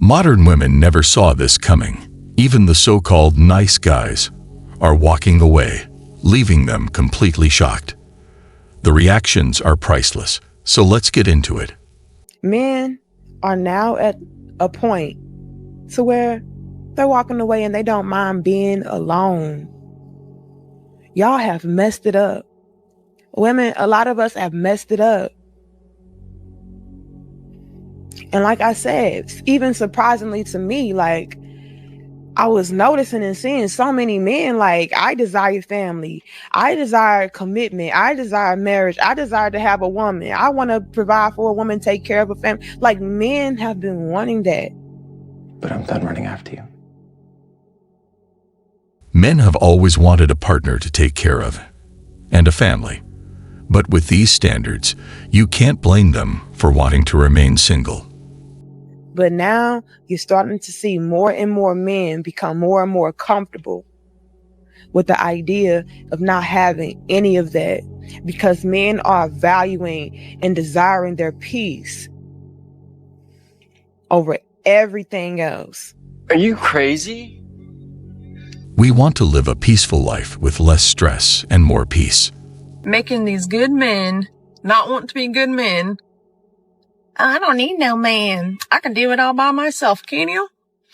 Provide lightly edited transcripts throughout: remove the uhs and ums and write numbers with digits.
Modern women never saw this coming. Even the so-called nice guys are walking away, leaving them completely shocked. The reactions are priceless, so let's get into it. Men are now at a point to where they're walking away and they don't mind being alone. Y'all have messed it up. Women, a lot of us have messed it up. And like I said, even surprisingly to me, like, I was noticing and seeing so many men, like, I desire family. I desire commitment. I desire marriage. I desire to have a woman. I want to provide for a woman, take care of a family. Like, men have been wanting that. But I'm done running after you. Men have always wanted a partner to take care of, and a family. But with these standards, you can't blame them for wanting to remain single. But now you're starting to see more and more men become more and more comfortable with the idea of not having any of that, because men are valuing and desiring their peace over everything else. Are you crazy? We want to live a peaceful life with less stress and more peace. Making these good men not want to be good men. I don't need no man. I can do it all by myself. Can you?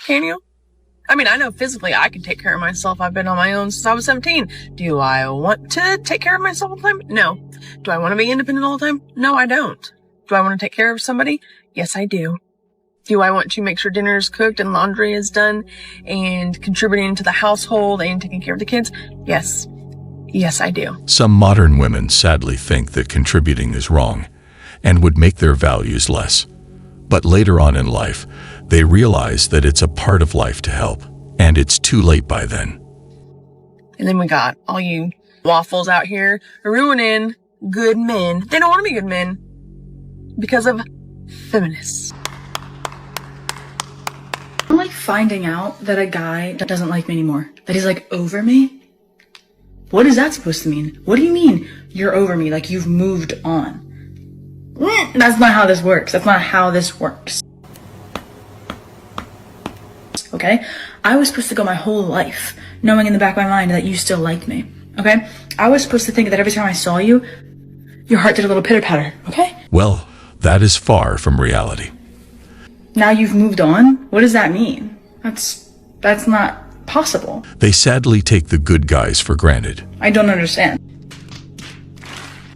Can you? I mean, I know physically I can take care of myself. I've been on my own since I was 17. Do I want to take care of myself all the time? No. Do I want to be independent all the time? No, I don't. Do I want to take care of somebody? Yes, I do. Do I want to make sure dinner is cooked and laundry is done and contributing to the household and taking care of the kids? Yes. Yes, I do. Some modern women sadly think that contributing is wrong and would make their values less. But later on in life, they realize that it's a part of life to help, and it's too late by then. And then we got all you waffles out here ruining good men. They don't want to be good men because of feminists. I'm like finding out that a guy doesn't like me anymore. That he's like over me. What is that supposed to mean? What do you mean you're over me? Like you've moved on. That's not how this works. That's not how this works. Okay? I was supposed to go my whole life knowing in the back of my mind that you still like me. Okay? I was supposed to think that every time I saw you, your heart did a little pitter-patter. Okay? Well, that is far from reality. Now you've moved on? What does that mean? That's not possible. They sadly take the good guys for granted. I don't understand.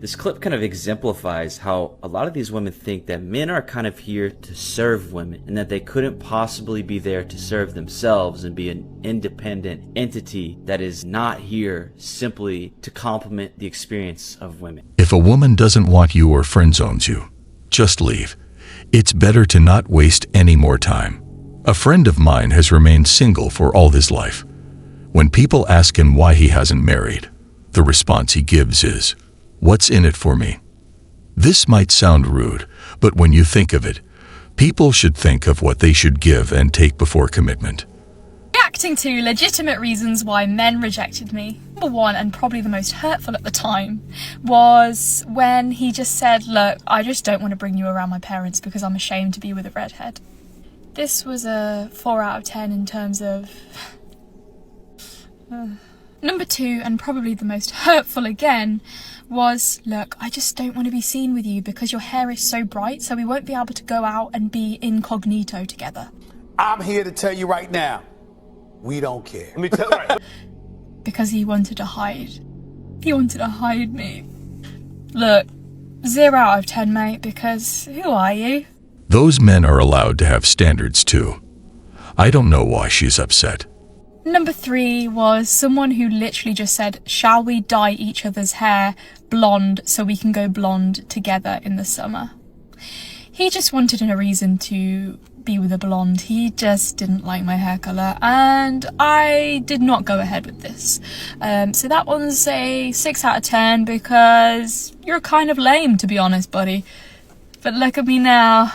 This clip kind of exemplifies how a lot of these women think that men are kind of here to serve women and that they couldn't possibly be there to serve themselves and be an independent entity that is not here simply to complement the experience of women. If a woman doesn't want you or friend zones you, just leave. It's better to not waste any more time. A friend of mine has remained single for all his life. When people ask him why he hasn't married, the response he gives is, "What's in it for me?" This might sound rude, but when you think of it, people should think of what they should give and take before commitment. Reacting to legitimate reasons why men rejected me. Number one, and probably the most hurtful at the time, was when he just said, "Look, I just don't want to bring you around my parents because I'm ashamed to be with a redhead." This was a 4 out of 10 in terms of... Number two, and probably the most hurtful again, was, "Look, I just don't want to be seen with you because your hair is so bright, so we won't be able to go out and be incognito together." I'm here to tell you right now, we don't care. Let me tell you. Because he wanted to hide. He wanted to hide me. Look, 0 out of 10, mate, because who are you? Those men are allowed to have standards too. I don't know why she's upset. Number three was someone who literally just said, "Shall we dye each other's hair blonde so we can go blonde together in the summer?" He just wanted a reason to be with a blonde. He just didn't like my hair colour, and I did not go ahead with this. So that one's a 6 out of 10 because you're kind of lame, to be honest, buddy. But look at me now.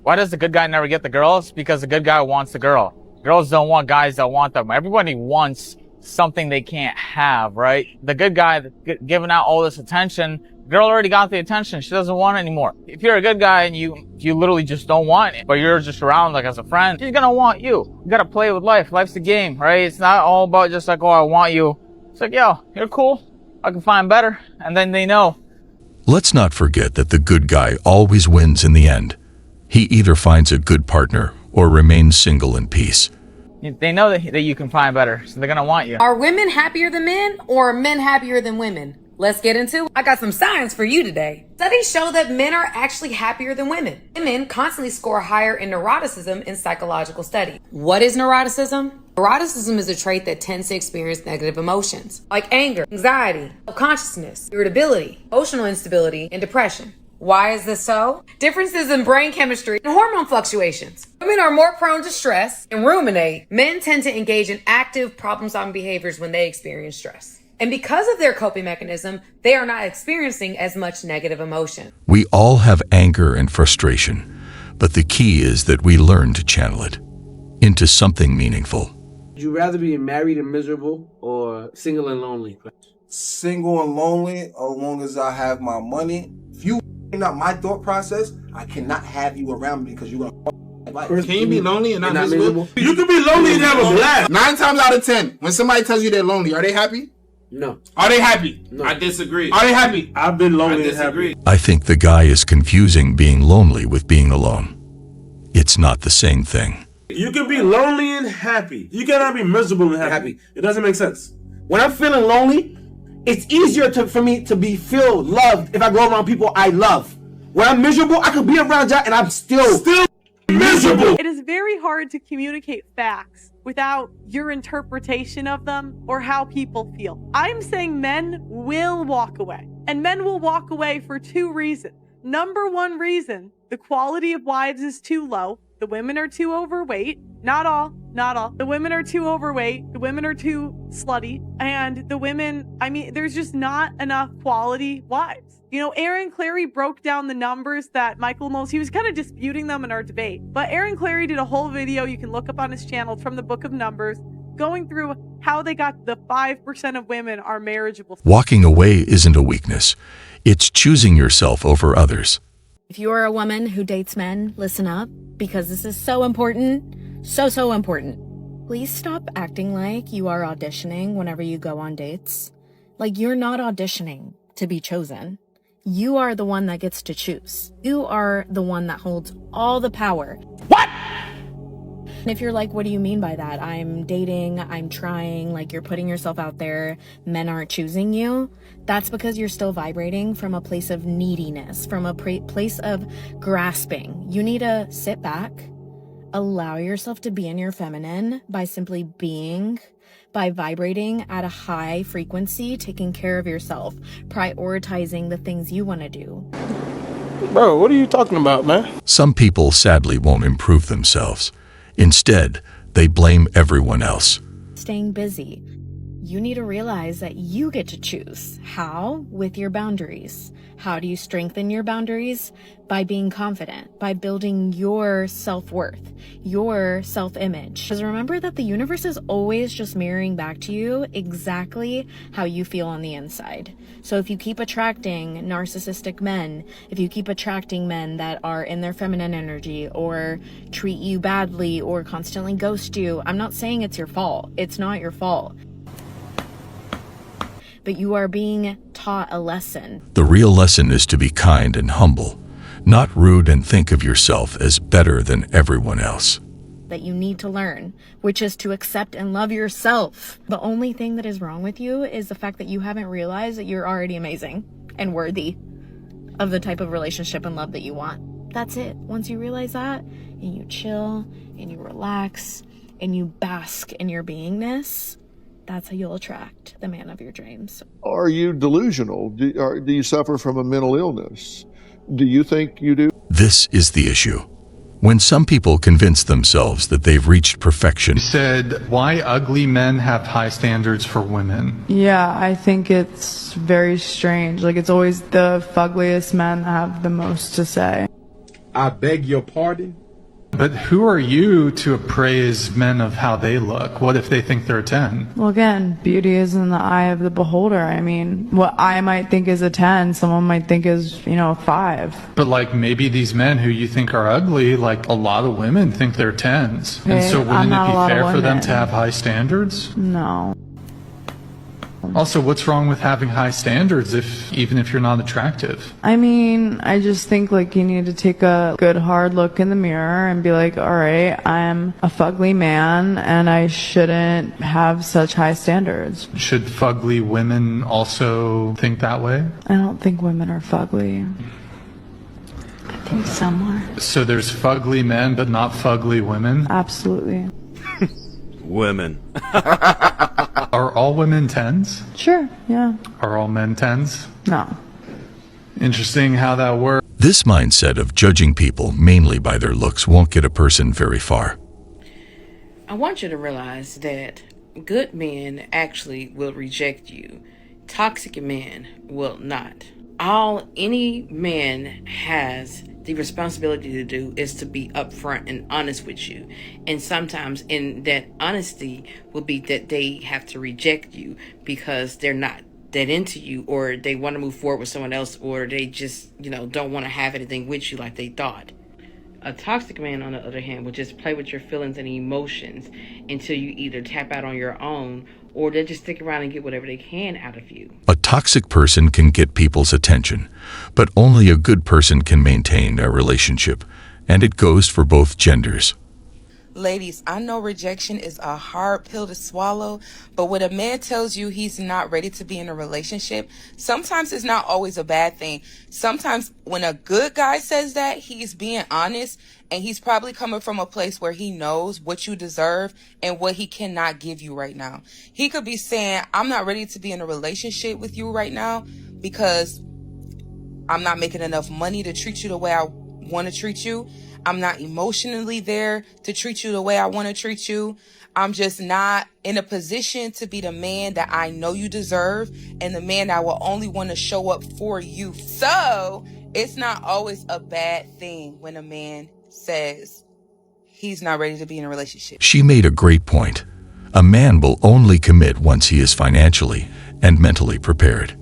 Why does the good guy never get the girls? Because the good guy wants the girl. Girls don't want guys that want them. Everybody wants something they can't have, right? The good guy giving out all this attention Girl already got the attention. She doesn't want it anymore. If you're a good guy and you literally just don't want it, but you're just around like as a friend, she's gonna want you. You gotta play with life. Life's a game, right? It's not all about just like, oh, I want you. It's like, yo, you're cool. I can find better. And then they know. Let's not forget that the good guy always wins in the end. He either finds a good partner or remains single in peace. They know that you can find better, so they're gonna want you. Are women happier than men, or are men happier than women? Let's get into it. I got some science for you today. Studies show that men are actually happier than women. Women constantly score higher in neuroticism in psychological studies. What is neuroticism? Neuroticism is a trait that tends to experience negative emotions, like anger, anxiety, self-consciousness, irritability, emotional instability, and depression. Why is this so? Differences in brain chemistry and hormone fluctuations. Women are more prone to stress and ruminate. Men tend to engage in active problem-solving behaviors when they experience stress. And because of their coping mechanism, they are not experiencing as much negative emotion. We all have anger and frustration, but the key is that we learn to channel it into something meaningful. Would you rather be married and miserable or single and lonely? Single and lonely, as long as I have my money. If you not my thought process, I cannot have you around me because you're gonna. Can you be lonely and not miserable? You can be lonely and have a blast. 9 times out of 10, when somebody tells you they're lonely, are they happy? No. Are they happy? No. I disagree. Are they happy? I've been lonely I and happy. disagree. I think the guy is confusing being lonely with being alone. It's not the same thing. You can be lonely and happy. You cannot be miserable and happy. It doesn't make sense. When I'm feeling lonely, it's easier for me to feel loved if I go around people I love. When I'm miserable, I could be around y'all and I'm still miserable. It is very hard to communicate facts without your interpretation of them or how people feel. I'm saying men will walk away, and men will walk away for 2 reasons. Number 1 reason, the quality of wives is too low. The women are too overweight. Not all. The women are too overweight. The women are too slutty. And the women, there's just not enough quality wives. You know, Aaron Clary broke down the numbers that Michael Knowles, he was kind of disputing them in our debate. But Aaron Clary did a whole video you can look up on his channel from the Book of Numbers, going through how they got the 5% of women are marriageable. Walking away isn't a weakness. It's choosing yourself over others. If you are a woman who dates men, listen up, because this is so important. So important. Please stop acting like you are auditioning whenever you go on dates. Like, you're not auditioning to be chosen. You are the one that gets to choose. You are the one that holds all the power. What? And if you're like, what do you mean by that? I'm dating, I'm trying, like you're putting yourself out there, men aren't choosing you. That's because you're still vibrating from a place of neediness, from a place of grasping. You need to sit back, allow yourself to be in your feminine by simply being, by vibrating at a high frequency, taking care of yourself, prioritizing the things you want to do. Bro, what are you talking about, man? Some people sadly won't improve themselves. Instead, they blame everyone else. Staying busy. You need to realize that you get to choose. How? With your boundaries. How do you strengthen your boundaries? By being confident, by building your self-worth, your self-image. Because remember that the universe is always just mirroring back to you exactly how you feel on the inside. So if you keep attracting narcissistic men, if you keep attracting men that are in their feminine energy or treat you badly or constantly ghost you, I'm not saying it's your fault. It's not your fault. But you are being taught a lesson. The real lesson is to be kind and humble, not rude and think of yourself as better than everyone else. That you need to learn, which is to accept and love yourself. The only thing that is wrong with you is the fact that you haven't realized that you're already amazing and worthy of the type of relationship and love that you want. That's it. Once you realize that, and you chill, and you relax, and you bask in your beingness, that's how you'll attract the man of your dreams. Are you delusional? Do you suffer from a mental illness? Do you think you do? This is the issue. When some people convince themselves that they've reached perfection. You said, why ugly men have high standards for women? Yeah, I think it's very strange. Like, it's always the fuggliest men that have the most to say. I beg your pardon? but who are you to appraise men of how they look? What if they think they're a 10? Well, again, beauty is in the eye of the beholder. I mean, what I might think is a 10, someone might think is, a 5. But like maybe these men who you think are ugly, like a lot of women think they're 10s. And so wouldn't it be fair for them to have high standards? No. Also, what's wrong with having high standards even if you're not attractive? I mean, I just think like you need to take a good hard look in the mirror and be like, all right, I'm a fugly man and I shouldn't have such high standards. Should fugly women also think that way? I don't think women are fugly. I think some are. So there's fugly men but not fugly women? Absolutely. Women. Are all women 10s? Sure, yeah. Are all men 10s? No. Interesting how that works. This mindset of judging people mainly by their looks won't get a person very far. I want you to realize that good men actually will reject you. Toxic men will not. All any man has the responsibility to do is to be upfront and honest with you. And sometimes in that honesty will be that they have to reject you because they're not that into you, or they want to move forward with someone else, or they just, don't want to have anything with you like they thought. A toxic man, on the other hand, will just play with your feelings and emotions until you either tap out on your own, or they'll just stick around and get whatever they can out of you. A toxic person can get people's attention, but only a good person can maintain a relationship, and it goes for both genders. Ladies, I know rejection is a hard pill to swallow, but when a man tells you he's not ready to be in a relationship, sometimes it's not always a bad thing. Sometimes when a good guy says that, he's being honest, and he's probably coming from a place where he knows what you deserve and what he cannot give you right now. He could be saying, I'm not ready to be in a relationship with you right now because I'm not making enough money to treat you the way I want to treat you. I'm not emotionally there to treat you the way I want to treat you. I'm just not in a position to be the man that I know you deserve and the man that will only want to show up for you. So it's not always a bad thing when a man says he's not ready to be in a relationship. She made a great point. A man will only commit once he is financially and mentally prepared.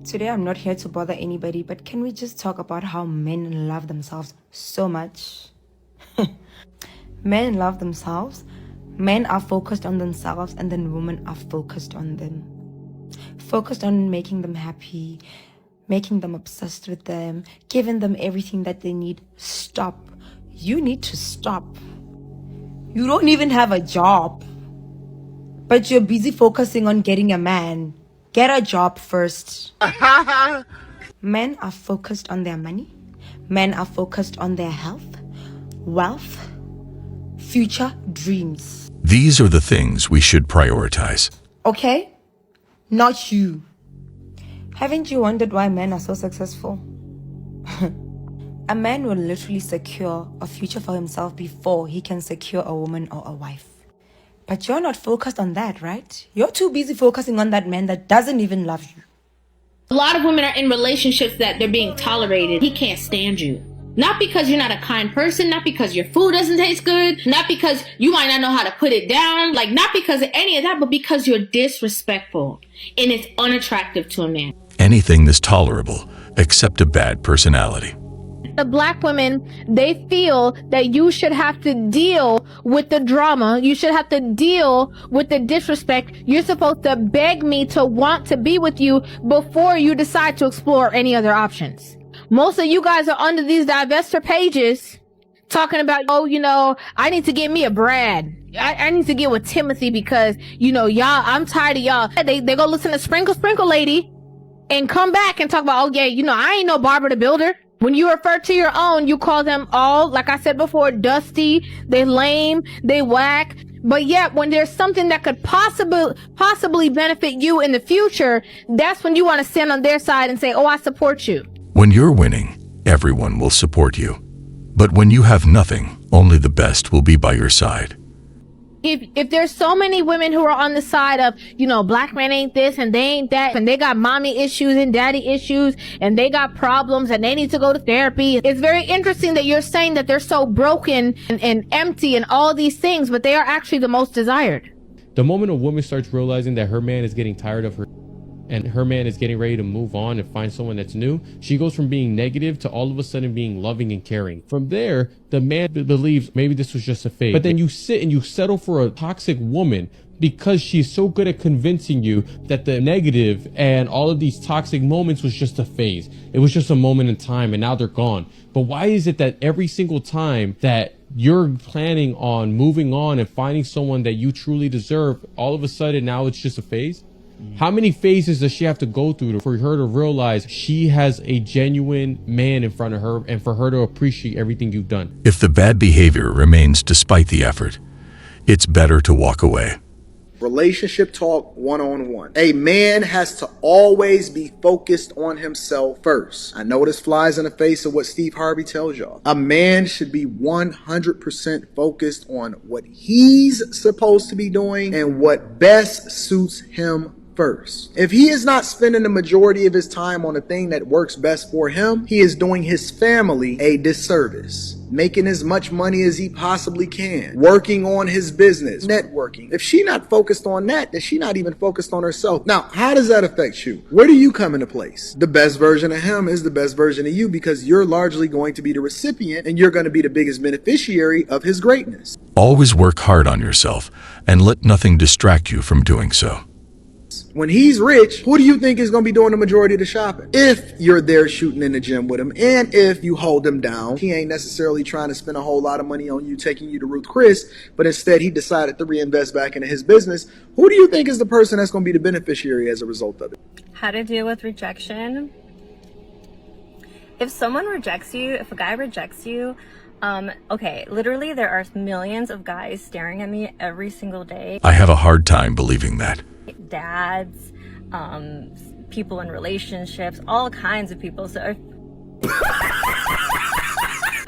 Today I'm not here to bother anybody, but can we just talk about how men love themselves so much? Men love themselves. Men are focused on themselves, and then women are focused on them. Focused on making them happy, making them obsessed with them, giving them everything that they need. Stop. You need to stop. You don't even have a job, but you're busy focusing on getting a man. Get a job first. Men are focused on their money. Men are focused on their health, wealth, future dreams. These are the things we should prioritize. Okay? Not you. Haven't you wondered why men are so successful? A man will literally secure a future for himself before he can secure a woman or a wife. But you're not focused on that, right? You're too busy focusing on that man that doesn't even love you. A lot of women are in relationships that they're being tolerated. He can't stand you. Not because you're not a kind person, not because your food doesn't taste good, not because you might not know how to put it down, like not because of any of that, but because you're disrespectful and it's unattractive to a man. Anything is tolerable except a bad personality. The black women, they feel that you should have to deal with the drama. You should have to deal with the disrespect. You're supposed to beg me to want to be with you before you decide to explore any other options. Most of you guys are under these divestor pages talking about, I need to get me a Brad. I need to get with Timothy because, y'all, I'm tired of y'all. They go listen to Sprinkle Lady and come back and talk about, I ain't no Barbara the Builder. When you refer to your own, you call them all, like I said before, dusty, they lame, they whack. But yet, when there's something that could possibly benefit you in the future, that's when you want to stand on their side and say, I support you. When you're winning, everyone will support you. But when you have nothing, only the best will be by your side. If there's so many women who are on the side of, you know, black men ain't this and they ain't that, and they got mommy issues and daddy issues and they got problems and they need to go to therapy. It's very interesting that you're saying that they're so broken and empty and all these things, but they are actually the most desired. The moment a woman starts realizing that her man is getting tired of her and her man is getting ready to move on and find someone that's new, she goes from being negative to all of a sudden being loving and caring. From there, the man believes maybe this was just a phase. But then you sit and you settle for a toxic woman because she's so good at convincing you that the negative and all of these toxic moments was just a phase. It was just a moment in time and now they're gone. But why is it that every single time that you're planning on moving on and finding someone that you truly deserve, all of a sudden now it's just a phase? How many phases does she have to go through for her to realize she has a genuine man in front of her and for her to appreciate everything you've done? If the bad behavior remains despite the effort, it's better to walk away. Relationship talk 1-on-1. A man has to always be focused on himself first. I know this flies in the face of what Steve Harvey tells y'all. A man should be 100% focused on what he's supposed to be doing and what best suits him first. If he is not spending the majority of his time on the thing that works best for him, he is doing his family a disservice. Making as much money as he possibly can, working on his business, networking. If she not focused on that, then she not even focused on herself. Now, how does that affect you? Where do you come into place? The best version of him is the best version of you because you're largely going to be the recipient and you're going to be the biggest beneficiary of his greatness. Always work hard on yourself and let nothing distract you from doing so. When he's rich, who do you think is going to be doing the majority of the shopping? If you're there shooting in the gym with him, and if you hold him down, he ain't necessarily trying to spend a whole lot of money on you, taking you to Ruth Chris, but instead he decided to reinvest back into his business. Who do you think is the person that's going to be the beneficiary as a result of it? How to deal with rejection. If someone rejects you, if a guy rejects you, okay, literally there are millions of guys staring at me every single day. I have a hard time believing that. Dads, people in relationships, all kinds of people. So if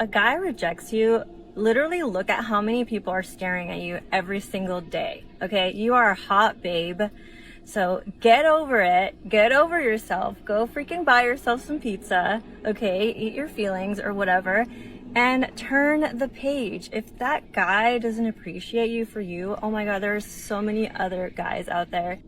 a guy rejects you, literally look at how many people are staring at you every single day. Okay, you are a hot babe. So get over it, get over yourself, go freaking buy yourself some pizza, okay, eat your feelings or whatever, and turn the page. If that guy doesn't appreciate you for you, oh my God, there's so many other guys out there.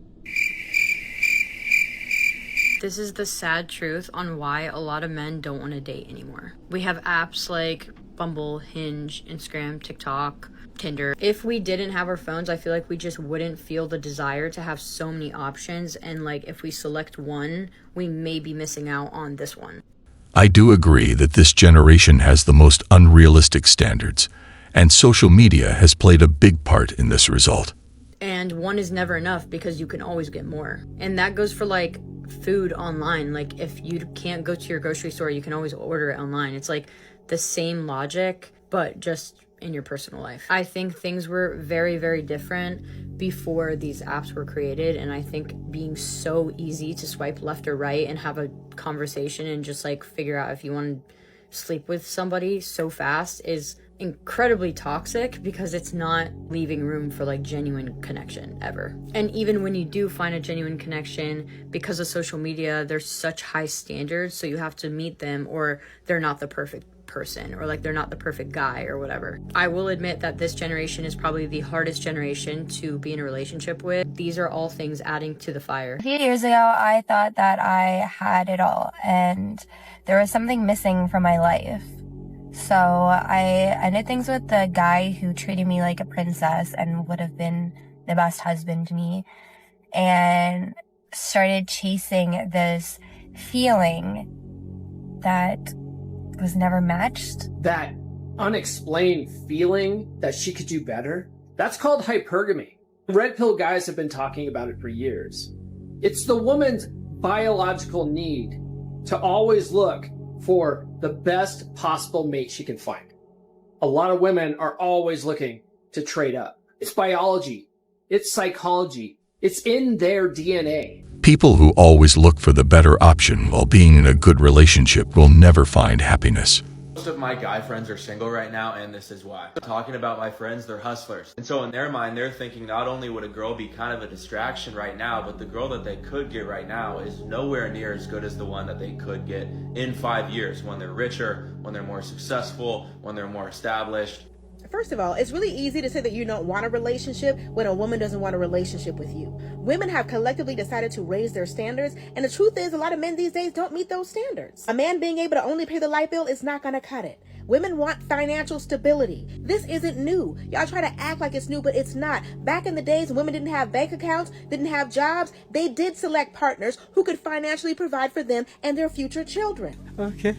This is the sad truth on why a lot of men don't want to date anymore. We have apps like Bumble, Hinge, Instagram, TikTok, Tinder. If we didn't have our phones, I feel like we just wouldn't feel the desire to have so many options, and like if we select one, we may be missing out on this one. I do agree that this generation has the most unrealistic standards, and social media has played a big part in this result. And one is never enough because you can always get more. And that goes for like food online. Like if you can't go to your grocery store, you can always order it online. It's like the same logic, but just in your personal life. I think things were very, very different before these apps were created, and I think being so easy to swipe left or right and have a conversation and just like figure out if you want to sleep with somebody so fast is incredibly toxic because it's not leaving room for like genuine connection ever. And even when you do find a genuine connection, because of social media, there's such high standards, so you have to meet them or they're not the perfect person or like they're not the perfect guy or whatever. I will admit that this generation is probably the hardest generation to be in a relationship with. These are all things adding to the fire. A few years ago, I thought that I had it all and there was something missing from my life. So I ended things with the guy who treated me like a princess and would have been the best husband to me, and started chasing this feeling that was never matched. That unexplained feeling that she could do better, that's called hypergamy. Red pill guys have been talking about it for years. It's the woman's biological need to always look for the best possible mate she can find. A lot of women are always looking to trade up. It's biology. It's psychology. It's in their DNA. People who always look for the better option while being in a good relationship will never find happiness. Most of my guy friends are single right now, and this is why. Talking about my friends, they're hustlers. And so in their mind, they're thinking not only would a girl be kind of a distraction right now, but the girl that they could get right now is nowhere near as good as the one that they could get in 5 years, when they're richer, when they're more successful, when they're more established. First of all, it's really easy to say that you don't want a relationship when a woman doesn't want a relationship with you. Women have collectively decided to raise their standards, and the truth is a lot of men these days don't meet those standards. A man being able to only pay the light bill is not going to cut it. Women want financial stability. This isn't new. Y'all try to act like it's new, but it's not. Back in the days when women didn't have bank accounts, didn't have jobs, they did select partners who could financially provide for them and their future children. Okay.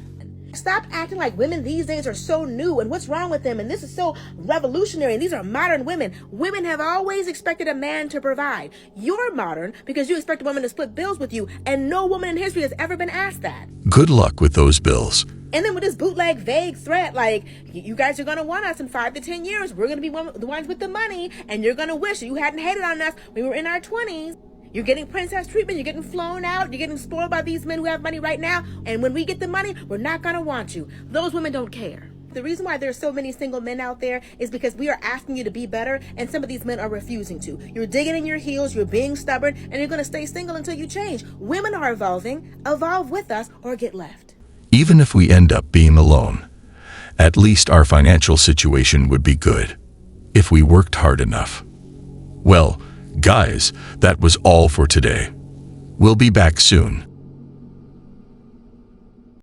Stop acting like women these days are so new and what's wrong with them and this is so revolutionary and these are modern women. Women have always expected a man to provide. You're modern because you expect a woman to split bills with you, and no woman in history has ever been asked that. Good luck with those bills. And then with this bootleg vague threat like, you guys are going to want us in 5 to 10 years. We're going to be the ones with the money, and you're going to wish you hadn't hated on us when we were in our 20s. You're getting princess treatment, you're getting flown out, you're getting spoiled by these men who have money right now, and when we get the money, we're not gonna want you. Those women don't care. The reason why there's so many single men out there is because we are asking you to be better, and some of these men are refusing to. You're digging in your heels, you're being stubborn, and you're gonna stay single until you change. Women are evolving. Evolve with us or get left. Even if we end up being alone, at least our financial situation would be good, if we worked hard enough. Well, guys, that was all for today. We'll be back soon.